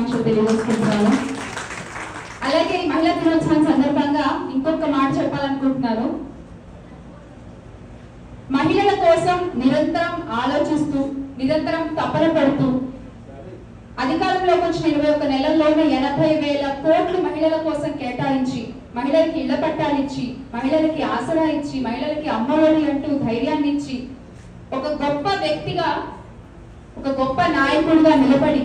శుభాకాంక్షలు తెలియజేసుకుంటున్నాను. అలాగే మహిళా దినోత్సవం సందర్భంగా ఇంకొక మాట చెప్పాలనుకుంటున్నాను. మహిళల కోసం నిరంతరం ఆలోచిస్తూ నిరంతరం తపన పడుతూ అధికారంలోకి వచ్చిన 21 నెలల్లోనే 80,000 కోట్లు మహిళల కోసం కేటాయించి మహిళలకి ఇళ్ల పట్టాలు ఇచ్చి మహిళలకి ఆసరా ఇచ్చి మహిళలకి అమ్మఒడి అంటూ ధైర్యాన్ని ఇచ్చి ఒక గొప్ప వ్యక్తిగా ఒక గొప్ప నాయకుడిగా నిలబడి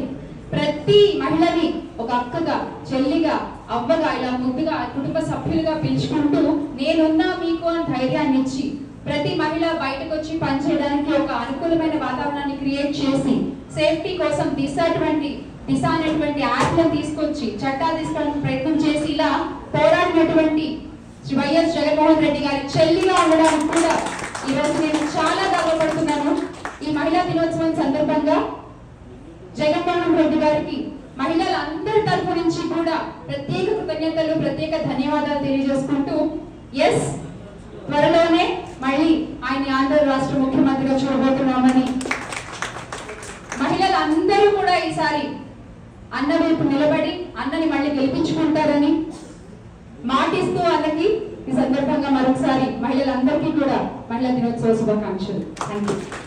ప్రతి మహిళని ఒక అక్కగా చెల్లిగా అవ్వగా ఇలా ముద్దుగా కుటుంబ సభ్యులుగా పిలుచుకుంటూ నేనున్నా మీకు అని ధైర్యాన్ని ఇచ్చి ప్రతి మహిళ బయటకు వచ్చి పనిచేయడానికి ఒక అనుకూలమైన వాతావరణాన్ని క్రియేట్ చేసి సేఫ్టీ కోసం దిశ అనేటువంటి యాప్లను తీసుకొచ్చి చట్టాలు తీసుకోవడానికి ప్రయత్నం చేసి ఇలా పోరాడినటువంటి వైఎస్ జగన్మోహన్ రెడ్డి గారి చెల్లిగా ఉండడానికి కూడా ఈరోజు నేను చాలా గర్వపడుతున్నాను. ఈ మహిళా దినోత్సవం సందర్భంగా జగన్మోహన్ రెడ్డి గారికి మహిళలందరి తరఫు నుంచి కూడా ప్రత్యేక కృతజ్ఞతలు ప్రత్యేక ధన్యవాదాలు తెలియజేసుకుంటూ ఎస్ త్వరలోనే మళ్ళీ ఆయన ఆంధ్ర రాష్ట్ర ముఖ్యమంత్రిగా చూడబోతున్నామని మహిళలందరూ కూడా ఈసారి అన్న వైపు నిలబడి అన్నని మళ్ళీ గెలిపించుకుంటారని మాటిస్తూ అన్నకి ఈ సందర్భంగా మరొకసారి మహిళలందరికీ కూడా మహిళా దినోత్సవ శుభాకాంక్షలు. Thank you.